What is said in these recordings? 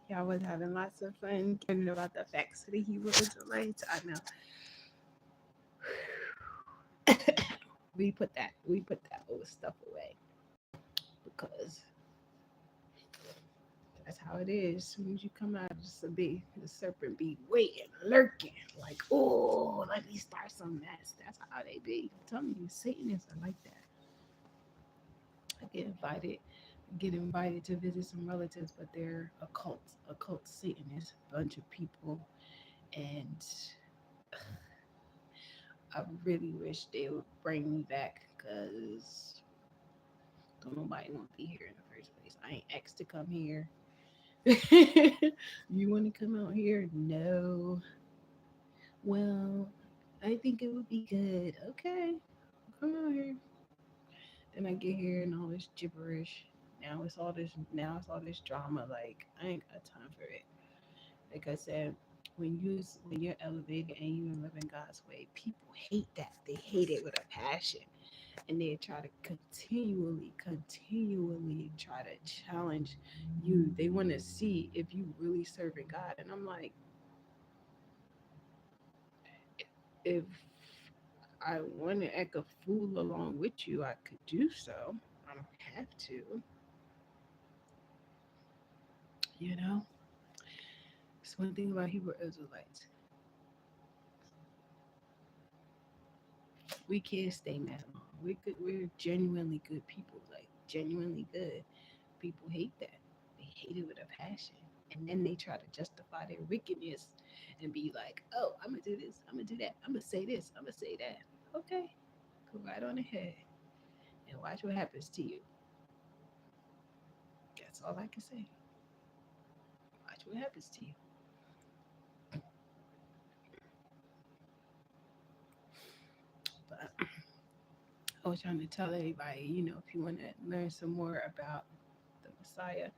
Y'all was having lots of fun learning about the facts of the Hebrew Israelites. I know. We put that old stuff away because that's how it is. As soon as you come out, the serpent be waiting, lurking, like, oh, let me start some mess. That's how they be. I'm telling you, Satanists are like that. I get invited to visit some relatives, but they're occult Satanists, bunch of people, and I really wish they would bring me back because don't nobody want to be here in the first place. I ain't asked to come here. You want to come out here? No. Well, I think it would be good. Okay, come out here. Then I get here and all this gibberish. Now it's all this drama. Like I ain't got time for it. Like I said, when you're elevated and you live in God's way, people hate that. They hate it with a passion, and they try to continually try to challenge you. They want to see if you really serving God, and I'm like, if I want to act a fool along with you, I could do so. I don't have to, you know. It's one thing about Hebrew Israelites. We can't stay mad long. We're good. We're genuinely good people. Like genuinely good. People hate that. They hate it with a passion. And then they try to justify their wickedness and be like, "Oh, I'm gonna do this. I'm gonna do that. I'm gonna say this. I'm gonna say that." Okay, go right on ahead and watch what happens to you. That's all I can say. Watch what happens to you. But I was trying to tell everybody, if you want to learn some more about the Messiah,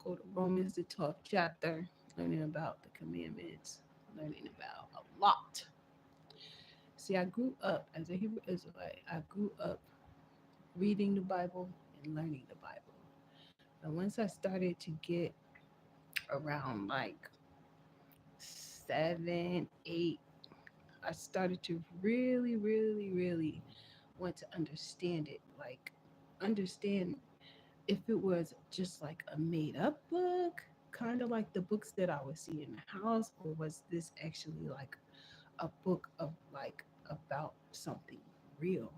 go to Romans, the 12th chapter, learning about the commandments, learning about a lot. See, I grew up as a Hebrew Israelite. I grew up reading the Bible and learning the Bible. And once I started to get around like 7, 8, I started to really, really, really want to understand it. Like, understand if it was just like a made up book, kind of like the books that I would see in the house, or was this actually like a book of like about something real?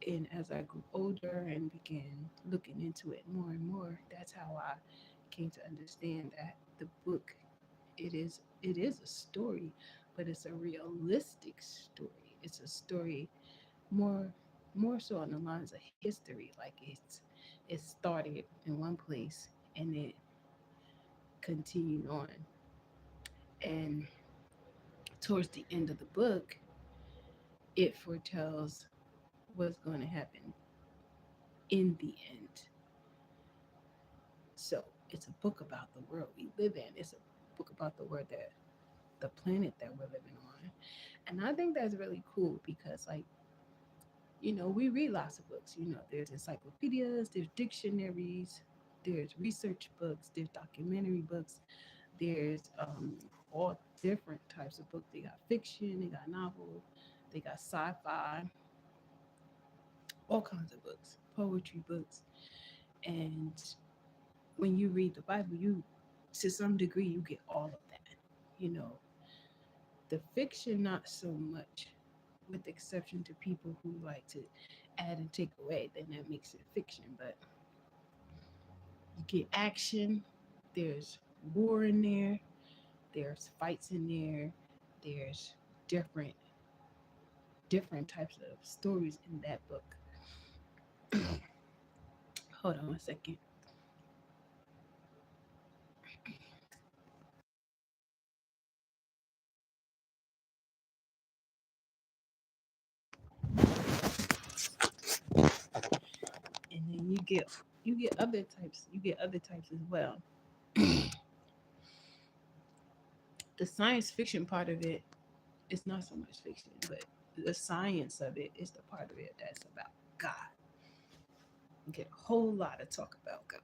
And as I grew older and began looking into it more and more, that's how I came to understand that the book, it is a story, but it's a realistic story. It's a story more more so on the lines of history. Like it started in one place and it continued on. And towards the end of the book, it foretells what's going to happen in the end. So it's a book about the world we live in. It's a book about the planet that we're living on. And I think that's really cool because like, we read lots of books. There's encyclopedias, there's dictionaries, there's research books, there's documentary books, there's all different types of books. They got fiction, they got novel, they got sci-fi, all kinds of books, poetry books. And when you read the Bible, you to some degree you get all of that. You know, the fiction not so much, with the exception to people who like to add and take away, then that makes it fiction. But you get action, there's war in there, there's fights in there, there's different different types of stories in that book. Hold on one second. And then you get other types as well. The science fiction part of it is not so much fiction, but the science of it is the part of it that's about God. You get a whole lot of talk about God.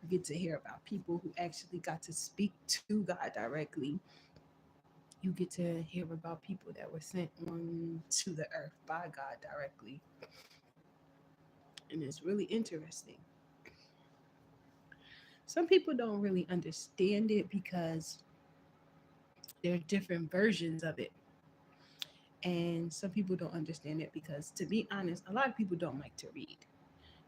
You get to hear about people who actually got to speak to God directly. You get to hear about people that were sent on to the earth by God directly. And it's really interesting. Some people don't really understand it because there are different versions of it. And some people don't understand it because, to be honest, a lot of people don't like to read,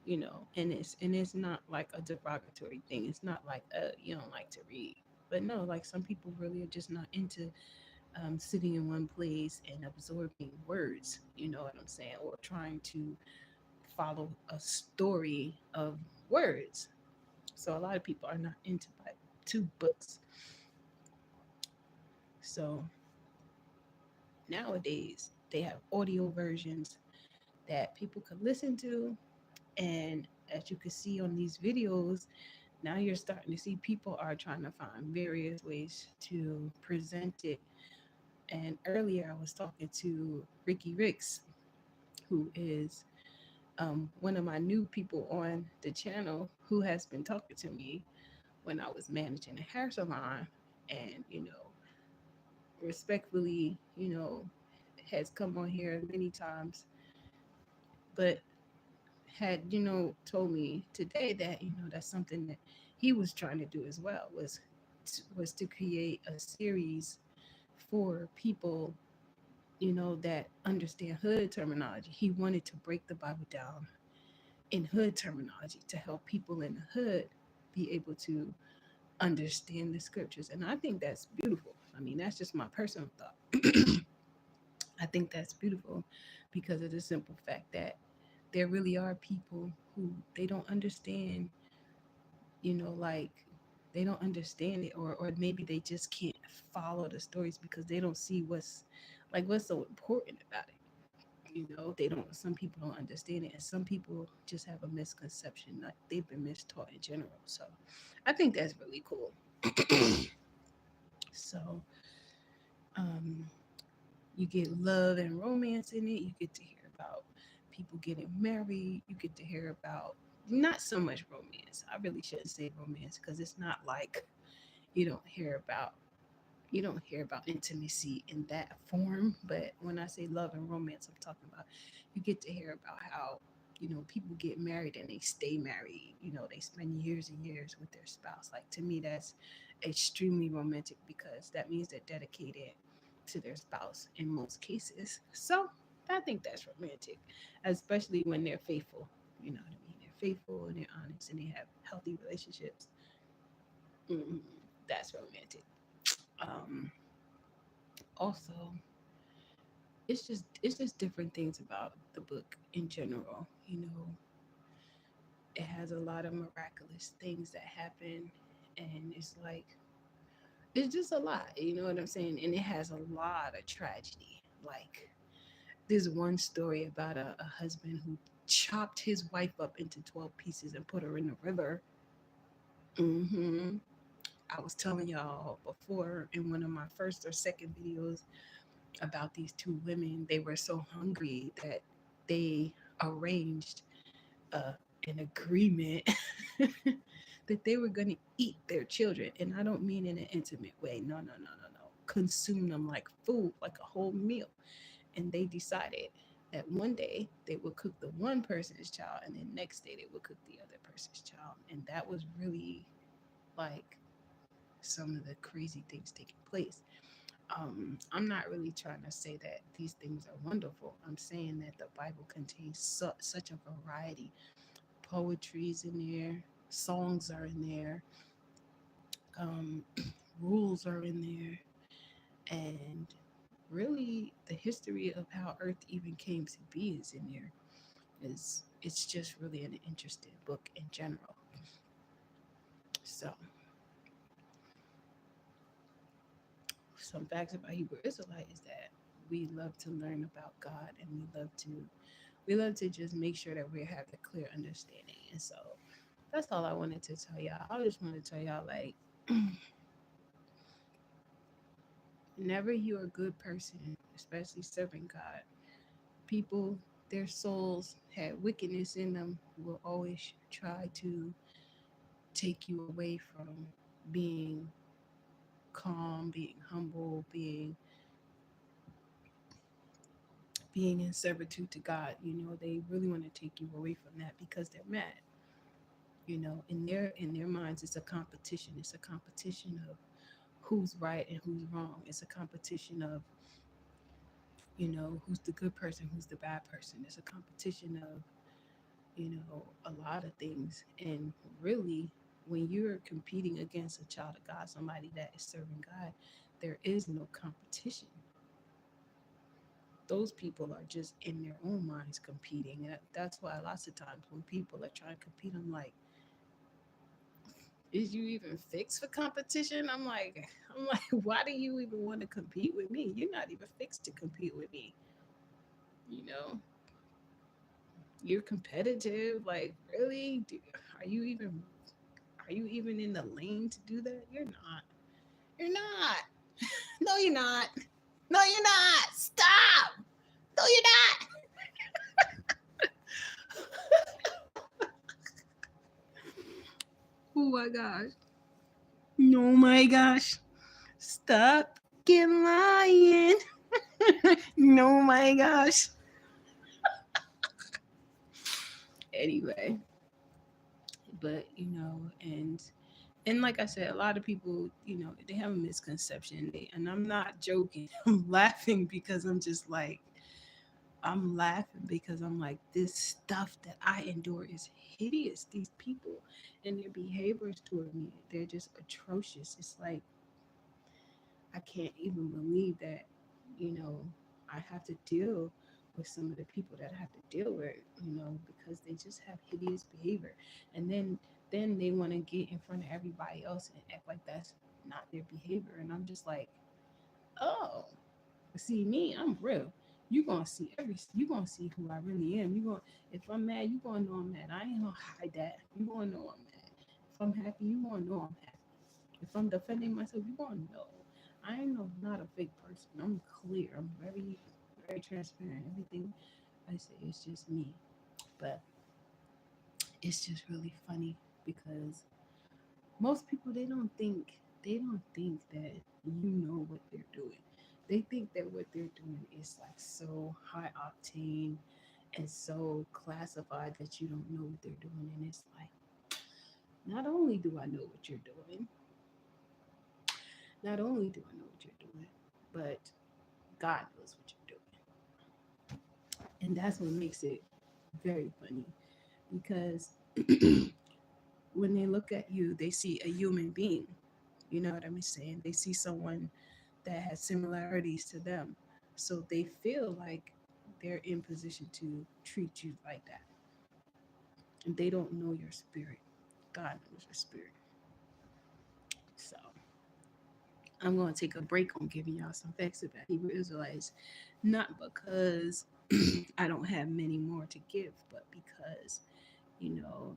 and it's not like a derogatory thing. It's not like, you don't like to read. But no, like, some people really are just not into sitting in one place and absorbing words, you know what I'm saying, or trying to follow a story of words. So a lot of people are not into like two books. So nowadays they have audio versions that people can listen to. And as you can see on these videos, now you're starting to see people are trying to find various ways to present it. And earlier I was talking to Ricky Ricks, who is one of my new people on the channel, who has been talking to me when I was managing a hair salon. And, respectfully, has come on here many times, but had, told me today that, that's something that he was trying to do as well, was to create a series for people, that understand hood terminology. He wanted to break the Bible down in hood terminology to help people in the hood be able to understand the scriptures. And I think that's beautiful. I mean, that's just my personal thought. I think that's beautiful because of the simple fact that there really are people who they don't understand, like, they don't understand it, or maybe they just can't follow the stories because they don't see what's so important about it. They don't, some people don't understand it, and some people just have a misconception, like they've been mistaught in general. So I think that's really cool. So um you get love and romance in it. You get to hear about people getting married. You get to hear about, not so much romance. I really shouldn't say romance because it's not like you don't hear about you don't hear about intimacy in that form. But when I say love and romance, I'm talking about, you get to hear about how, people get married and they stay married. They spend years and years with their spouse. Like, to me, that's extremely romantic because that means they're dedicated to their spouse in most cases. So I think that's romantic, especially when they're faithful. You know what I mean? They're faithful and they're honest and they have healthy relationships. Mm, that's romantic. Um, Also, it's just different things about the book in general. It has a lot of miraculous things that happen, and it's just a lot. You know what I'm saying? And it has a lot of tragedy. Like, there's one story about a husband who chopped his wife up into 12 pieces and put her in the river. hmm I was telling y'all before in one of my first or second videos about these two women. They were so hungry that they arranged uh, an agreement that they were going to eat their children. And I don't mean in an intimate way. No, no, no, no, no. Consume them like food, like a whole meal. And they decided that one day they would cook the one person's child, and the next day they would cook the other person's child. And that was really like some of the crazy things taking place. I'm not really trying to say that these things are wonderful. I'm saying that the Bible contains such a variety. Poetry's in there, songs are in there, um, rules are in there, and really the history of how Earth even came to be is in there. It's just really an interesting book in general. So, some facts about Hebrew Israelite is that we love to learn about God, and we love to just make sure that we have a clear understanding. And so that's all I wanted to tell y'all. I just want to tell y'all, like, whenever you're a good person, especially serving God, people their souls had wickedness in them will always try to take you away from being calm, being humble, being in servitude to God. They really want to take you away from that because they're mad. In their minds, it's a competition. It's a competition of who's right and who's wrong. It's a competition of who's the good person, who's the bad person. It's a competition of a lot of things. And really, when you're competing against a child of God, somebody that is serving God, there is no competition. Those people are just in their own minds competing. And that's why lots of times when people are trying to compete, I'm like, is you even fixed for competition? I'm like, why do you even want to compete with me? You're not even fixed to compete with me. You know, you're competitive. Like, really? Are you even are you even in the lane to do that? You're not. You're not. No, you're not. No, you're not. Stop. No, you're not. Oh my gosh. No, my gosh. Stop fucking lying. No, my gosh. Anyway, but and like I said, a lot of people, they have a misconception. And I'm not joking. I'm laughing because I'm laughing because I'm like, this stuff that I endure is hideous. These people and their behaviors toward me, they're just atrocious. It's like, I can't even believe that, you know, I have to deal with some of the people that I have to deal with, because they just have hideous behavior. And then they want to get in front of everybody else and act like that's not their behavior. And I'm just like, oh, see me, I'm real. You gonna see who I really am. You gonna If I'm mad, you gonna know I'm mad. I ain't gonna hide that. You gonna know I'm mad. If I'm happy, you gonna know I'm happy. If I'm defending myself, you gonna know. I am not a fake person. I'm clear. I'm very, very transparent. Everything I say is just me. But it's just really funny because most people they don't think that you know what they're doing. They think that what they're doing is like so high octane and so classified that you don't know what they're doing. And it's like, not only do I know what you're doing, not only do I know what you're doing, but God knows what you're doing. And that's what makes it very funny because when they look at you, they see a human being. You know what I'm saying? They see someone that has similarities to them. So they feel like they're in position to treat you like that. And they don't know your spirit. God knows your spirit. So I'm going to take a break on giving y'all some facts about Hebrew Israelites. Not because I don't have many more to give, but because, you know,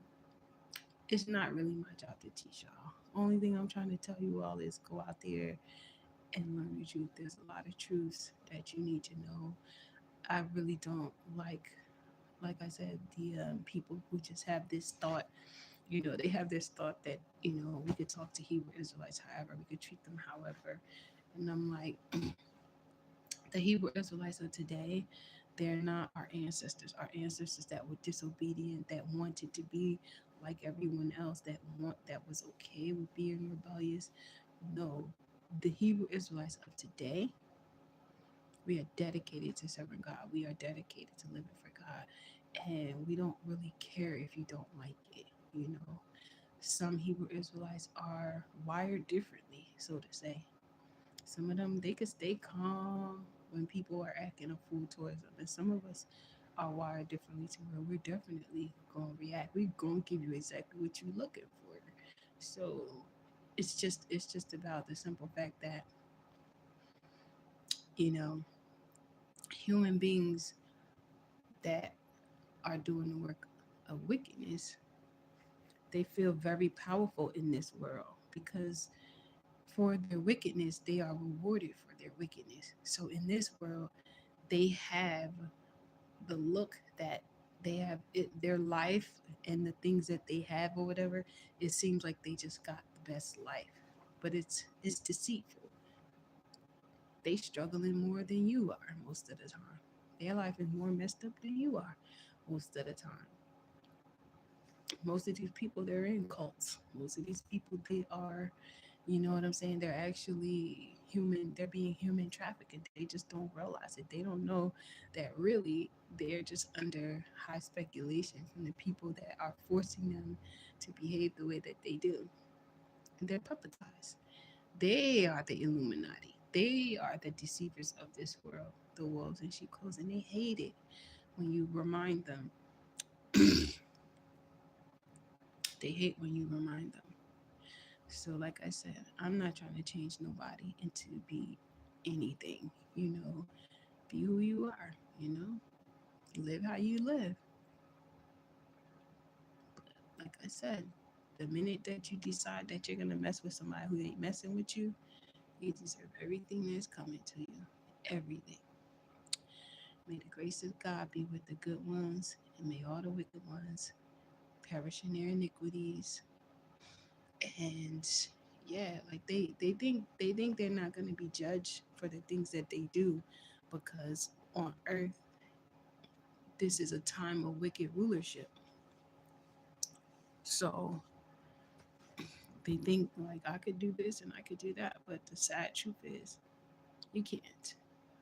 it's not really my job to teach y'all. Only thing I'm trying to tell you all is go out there and learn the truth. There's a lot of truths that you need to know. I really don't like I said, the people who just have this thought. They have this thought that we could talk to Hebrew Israelites however, we could treat them however, and I'm like, the Hebrew Israelites of today, they're not our ancestors. Our ancestors that were disobedient, that wanted to be like everyone else, that was okay with being rebellious. No, the Hebrew Israelites of today, we are dedicated to serving God. We are dedicated to living for God. And we don't really care if you don't like it. Some Hebrew Israelites are wired differently, so to say. Some of them, they could stay calm when people are acting a fool towards them. And some of us are wired differently to where we're definitely going to react. We're going to give you exactly what you're looking for. So it's just about the simple fact that, you know, human beings that are doing the work of wickedness, they feel very powerful in this world because for their wickedness, they are rewarded for their wickedness. So in this world, they have the look that they have their life and the things that they have or whatever, it seems like they just got the best life, but it's deceitful. They struggling more than you are most of the time. Their life is more messed up than you are most of the time. Most of these people, they're in cults. Most of these people, they are, you know what I'm saying, they're actually human, they're being human trafficked, and they just don't realize it. They don't know that really they're just under high speculation from the people that are forcing them to behave the way that they do. And they're puppetized. They are the Illuminati. They are the deceivers of this world, the wolves in sheep clothes, and they hate it when you remind them. They hate when you remind them. So, like I said, I'm not trying to change nobody into be anything. Be who you are. Live how you live. Like I said, the minute that you decide that you're gonna mess with somebody who ain't messing with you, you deserve everything that's coming to you. Everything. May the grace of God be with the good ones, and may all the wicked ones perish in their iniquities. And yeah, like they think they're not going to be judged for the things that they do, because on earth this is a time of wicked rulership. So they think like I could do this and I could do that, but the sad truth is you can't.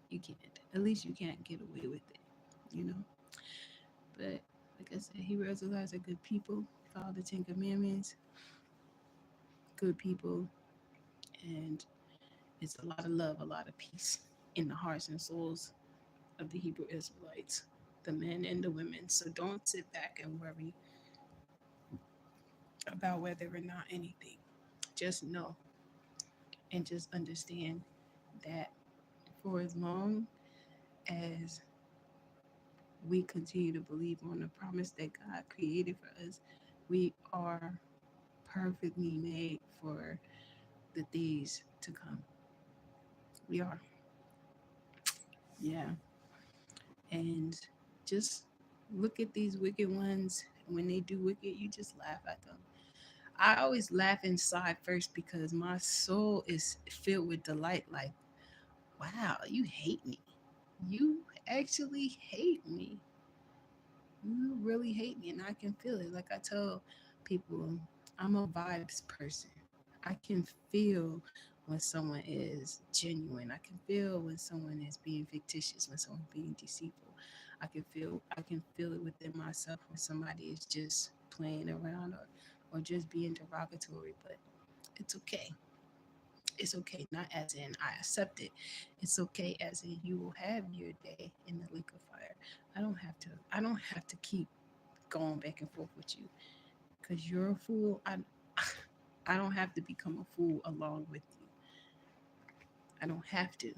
You can't. At least you can't get away with it, you know. But like I said, Hebrew Israelites are good people. Follow the Ten Commandments. Good people, and it's a lot of love, a lot of peace in the hearts and souls of the Hebrew Israelites, the men and the women. So don't sit back and worry about whether or not anything. Just know and just understand that for as long as we continue to believe on the promise that God created for us, we are perfectly made for the days to come. We are. Yeah. And just look at these wicked ones. When they do wicked, you just laugh at them. I always laugh inside first because my soul is filled with delight. Like, wow, you hate me. You actually hate me. You really hate me, and I can feel it. Like I tell people, I'm a vibes person. I can feel when someone is genuine. I can feel when someone is being fictitious, when someone's being deceitful. I can feel it within myself when somebody is just playing around or just being derogatory. But it's okay. It's okay. Not as in I accept it. It's okay as in you will have your day in the lake of fire. I don't have to keep going back and forth with you because you're a fool. I don't have to become a fool along with you. I don't have to.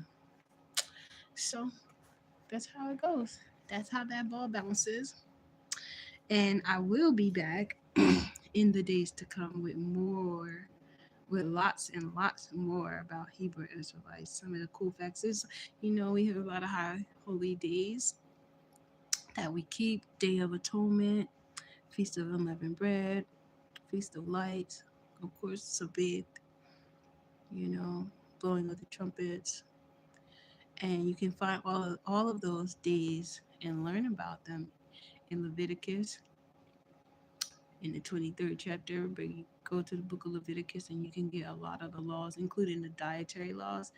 So that's how it goes. That's how that ball bounces. And I will be back in the days to come with lots and lots more about Hebrew Israelites. Some of the cool facts is, we have a lot of high holy days that we keep: Day of Atonement, Feast of Unleavened Bread, Feast of Lights, of course, Sabbath, you know, blowing of the trumpets. And you can find all of those days and learn about them in Leviticus in the 23rd chapter. But you go to the book of Leviticus and you can get a lot of the laws, including the dietary laws.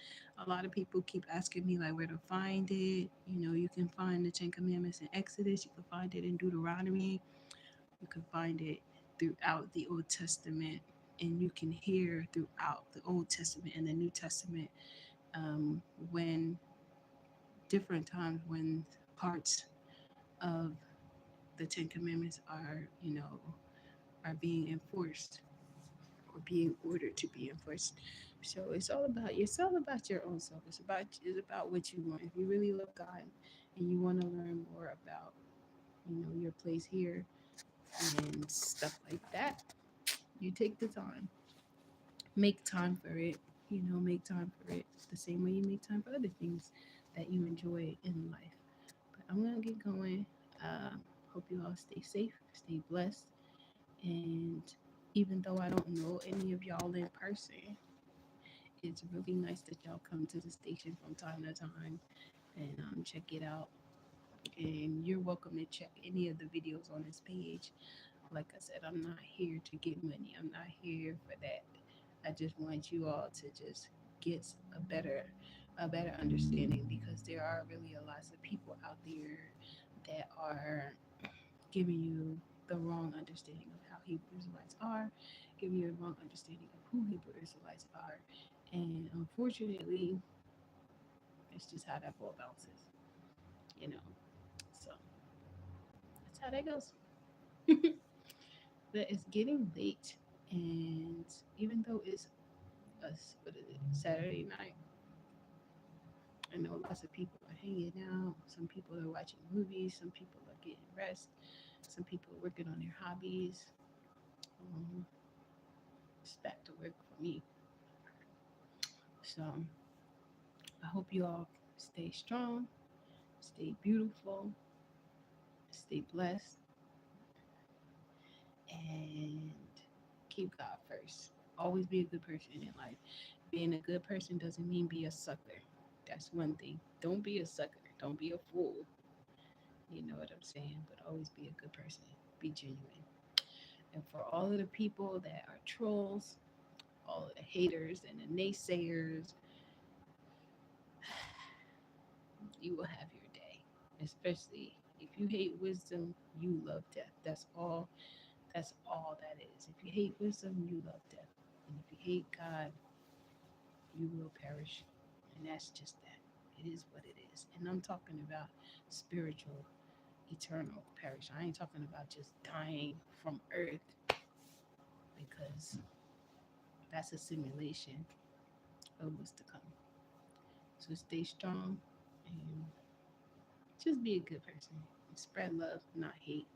A lot of people keep asking me like where to find it. You can find the Ten Commandments in Exodus. You can find it in Deuteronomy. You can find it throughout the Old Testament. And you can hear throughout the Old Testament and the New Testament when different times when parts of the Ten Commandments are being enforced or being ordered to be enforced. So it's all about your own self. It's about what you want. If you really love God and you want to learn more about your place here and stuff like that, you take the time. Make time for it. Make time for it the same way you make time for other things that you enjoy in life. But I'm gonna get going. Hope you all stay safe, stay blessed, and even though I don't know any of y'all in person, it's really nice that y'all come to the station from time to time and check it out. And you're welcome to check any of the videos on this page. Like I said, I'm not here to get money. I'm not here for that. I just want you all to just get a better understanding, because there are really a lot of people out there that are giving you the wrong understanding of how Hebrew Israelites are, giving you a wrong understanding of who Hebrew Israelites are. And unfortunately, it's just how that ball bounces, you know. So that's how that goes. But it's getting late, and even though it's what is it, Saturday night, I know lots of people are hanging out. Some people are watching movies. Some people are getting rest. Some people are working on their hobbies. Um, it's back to work for me. So I hope you all stay strong, stay beautiful, stay blessed, and keep God first. Always be a good person in life. Being a good person doesn't mean be a sucker. That's one thing. Don't be a sucker. Don't be a fool. You know what I'm saying? But always be a good person. Be genuine. And for all of the people that are trolls, all of the haters and the naysayers, you will have your day. Especially if you hate wisdom, you love death. That's all. That's all that is. If you hate wisdom, you love death. And if you hate God, you will perish. And that's just that. It is what it is. And I'm talking about spiritual, eternal perish. I ain't talking about just dying from earth, because that's a simulation of what's to come. So stay strong and just be a good person. Spread love, not hate.